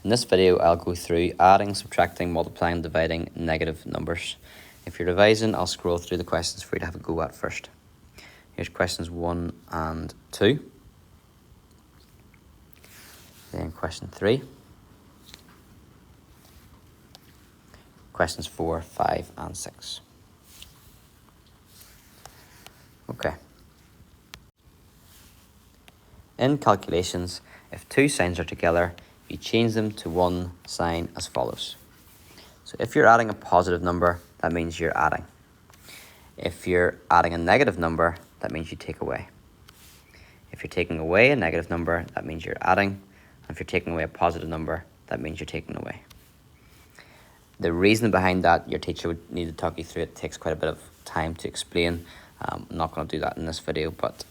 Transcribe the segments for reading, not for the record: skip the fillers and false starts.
In this video, I'll go through adding, subtracting, multiplying, dividing negative numbers. If you're revising, I'll scroll through the questions for you to have a go at first. Here's questions 1 and 2. Then question 3. Questions 4, 5 and 6. Okay. In calculations, if two signs are together, you change them to one sign as follows. So if you're adding a positive number, that means you're adding. If you're adding a negative number, that means you take away. If you're taking away a negative number, that means you're adding. And if you're taking away a positive number, that means you're taking away. The reason behind that, your teacher would need to talk you through it. It takes quite a bit of time to explain. I'm not going to do that in this video, but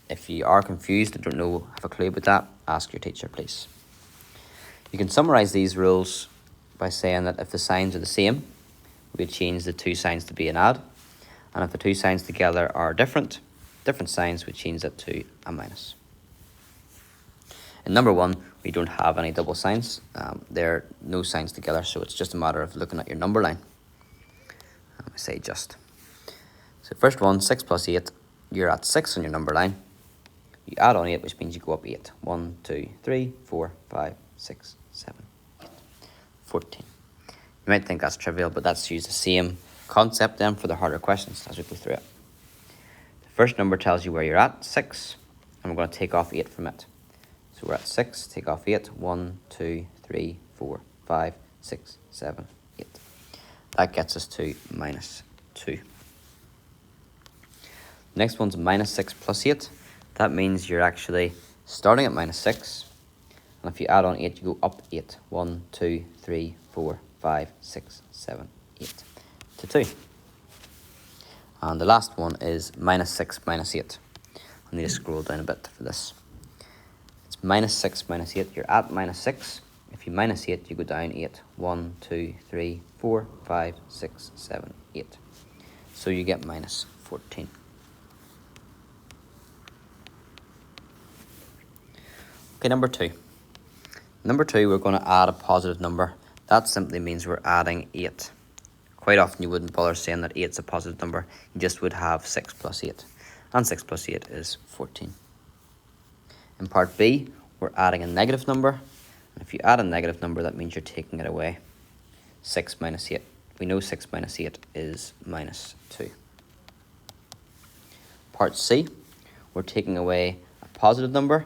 if you are confused and don't know, have a clue about that, ask your teacher, please. You can summarize these rules by saying that if the signs are the same, we change the two signs to be an add. And if the two signs together are different signs, we change that to a minus. In number 1, we don't have any double signs. There are no signs together, so it's just a matter of looking at your number line. I say just. So first one, 6 plus 8, you're at 6 on your number line. You add on 8, which means you go up 8. 1, 2, 3, 4, 5, 6, 7, 8, 14. You might think that's trivial, but that's used the same concept then for the harder questions as we go through it. The first number tells you where you're at, 6, and we're going to take off 8 from it. So we're at 6, take off 8, 1, 2, 3, 4, 5, 6, 7, 8. That gets us to minus 2. Next one's minus 6 plus 8. That means you're actually starting at minus 6. And if you add on 8, you go up 8. 1, 2, 3, 4, 5, 6, 7, 8 to 2. And the last one is minus 6 minus 8. I need to scroll down a bit for this. It's minus 6 minus 8. You're at minus 6. If you minus 8, you go down 8. 1, 2, 3, 4, 5, 6, 7, 8. So you get minus 14. Okay, number 2. Number 2, we're going to add a positive number. That simply means we're adding 8. Quite often you wouldn't bother saying that 8 is a positive number. You just would have 6 plus 8. And 6 plus 8 is 14. In part B, we're adding a negative number. And if you add a negative number, that means you're taking it away. 6 minus 8. We know 6 minus 8 is minus 2. Part C, we're taking away a positive number.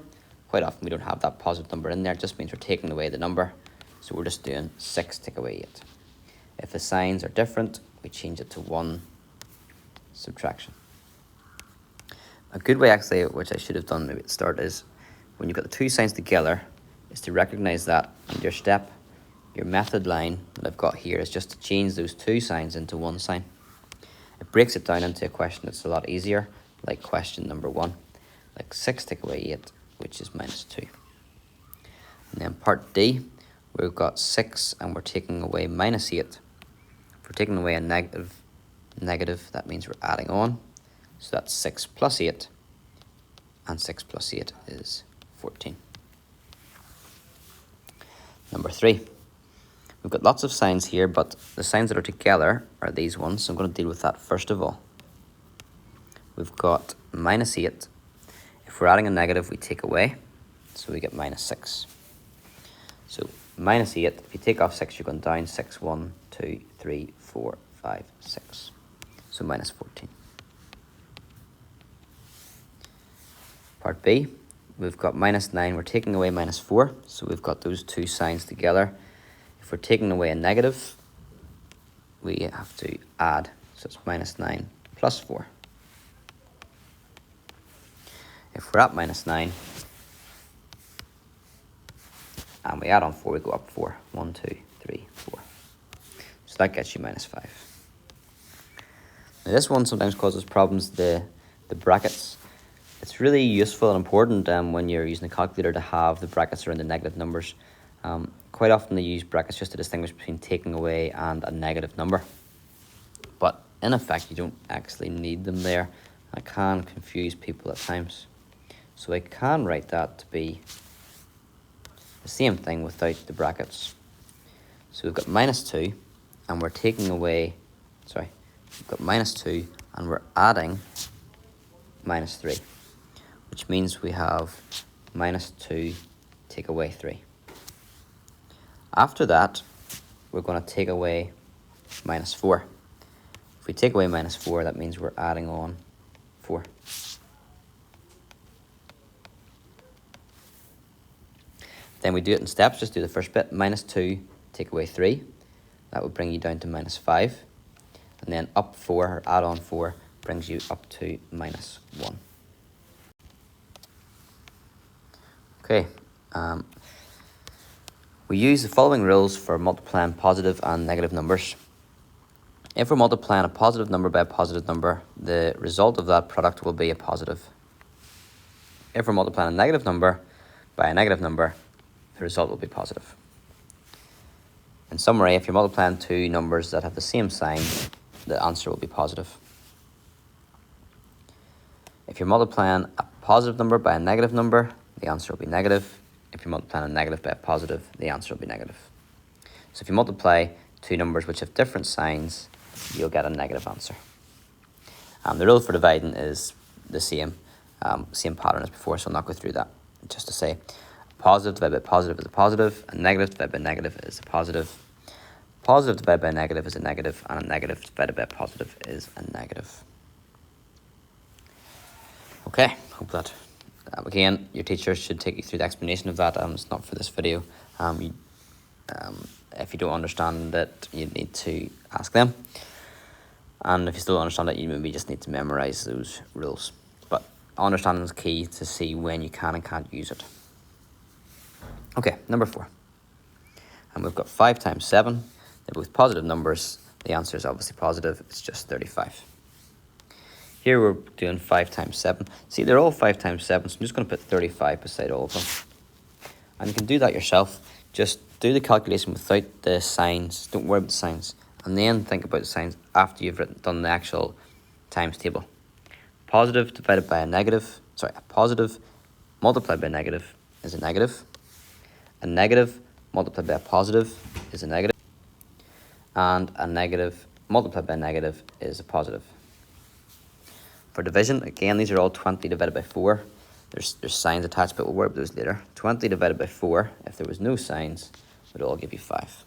Quite often we don't have that positive number in there. It just means we're taking away the number. So we're just doing 6 take away 8. If the signs are different, we change it to 1 subtraction. A good way actually, which I should have done maybe at the start, is when you've got the two signs together, is to recognize that in your step, your method line that I've got here is just to change those two signs into one sign. It breaks it down into a question that's a lot easier, like question number 1, like 6 take away 8, which is minus 2. And then part D, we've got 6 and we're taking away minus 8. If we're taking away a negative, that means we're adding on. So that's 6 plus 8, and 6 plus 8 is 14. Number 3. We've got lots of signs here, but the signs that are together are these ones, so I'm going to deal with that first of all. We've got minus 8. If we're adding a negative, we take away, so we get minus 6. So minus 8, if you take off 6, you're going down 6, 1, 2, 3, 4, 5, 6. So minus 14. Part B, we've got minus 9, we're taking away minus 4, so we've got those two signs together. If we're taking away a negative, we have to add, so it's minus 9 plus 4. If we're at minus 9, and we add on 4, we go up 4. 1, 2, 3, 4. So that gets you minus 5. Now this one sometimes causes problems, the brackets. It's really useful and important when you're using a calculator to have the brackets around the negative numbers. Quite often they use brackets just to distinguish between taking away and a negative number. But in effect, you don't actually need them there. It can confuse people at times. So I can write that to be the same thing without the brackets. So we've got minus 2, and we're taking away, we've got minus 2, and we're adding minus 3, which means we have minus 2 take away 3. After that, we're going to take away minus 4. If we take away minus 4, that means we're adding on 4. Then we do it in steps. Just do the first bit. Minus 2, take away 3. That would bring you down to minus 5. And then up 4, or add on 4, brings you up to minus 1. Okay. We use the following rules for multiplying positive and negative numbers. If we're multiplying a positive number by a positive number, the result of that product will be a positive. If we're multiplying a negative number by a negative number, the result will be positive. In summary, if you're multiplying two numbers that have the same sign, the answer will be positive. If you're multiplying a positive number by a negative number, the answer will be negative. If you're multiplying a negative by a positive, the answer will be negative. So if you multiply two numbers which have different signs, you'll get a negative answer. The rule for dividing is the same pattern as before, so I'll not go through that. Just to say, positive divided by positive is a positive, a negative divided by negative is a positive, positive divided by a negative is a negative, and a negative divided by a positive is a negative. Okay, hope that. Again, your teacher should take you through the explanation of that. It's not for this video. If you don't understand it, you need to ask them. And if you still don't understand it, you maybe just need to memorize those rules. But understanding is key to see when you can and can't use it. Okay, number 4. And we've got 5 times 7. They're both positive numbers. The answer is obviously positive. It's just 35. Here we're doing 5 times 7. See, they're all 5 times 7, so I'm just going to put 35 beside all of them. And you can do that yourself. Just do the calculation without the signs. Don't worry about the signs. And then think about the signs after you've done the actual times table. Positive divided by a negative, a positive multiplied by a negative is a negative. A negative multiplied by a positive is a negative. And a negative multiplied by a negative is a positive. For division, again, these are all 20 divided by 4. There's signs attached, but we'll worry about those later. 20 divided by 4, if there was no signs, would all give you 5.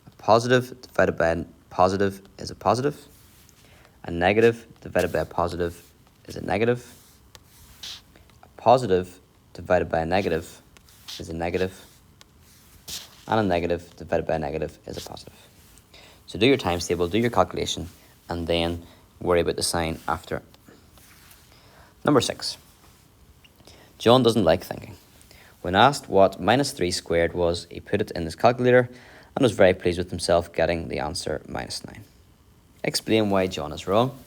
A positive divided by a positive is a positive. A negative divided by a positive is a negative. A positive divided by a negative is a negative. And a negative divided by a negative is a positive. So do your times table, do your calculation, and then worry about the sign after. Number 6. John doesn't like thinking. When asked what minus 3 squared was, he put it in his calculator and was very pleased with himself getting the answer minus 9. Explain why John is wrong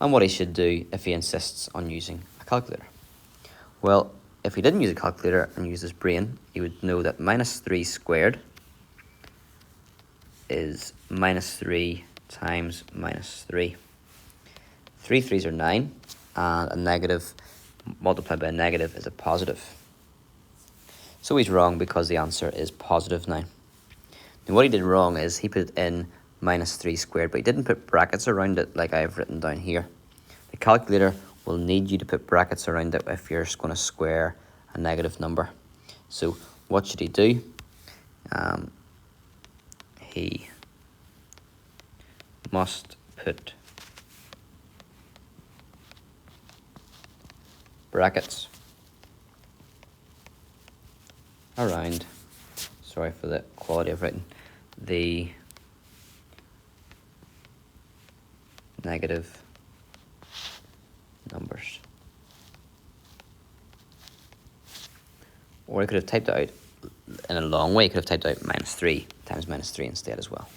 and what he should do if he insists on using a calculator. Well, if he didn't use a calculator and used his brain, he would know that minus 3 squared is minus 3 times minus 3. 3 3s are 9, and a negative multiplied by a negative is a positive. So he's wrong because the answer is positive 9. Now what he did wrong is he put in minus 3 squared, but he didn't put brackets around it like I've written down here. The calculator will need you to put brackets around it if you're going to square a negative number. So what should he do? He must put brackets around, sorry for the quality of writing, the negative numbers. Or he could have typed it out in a long way. He could have typed out minus 3 times minus 3 instead as well.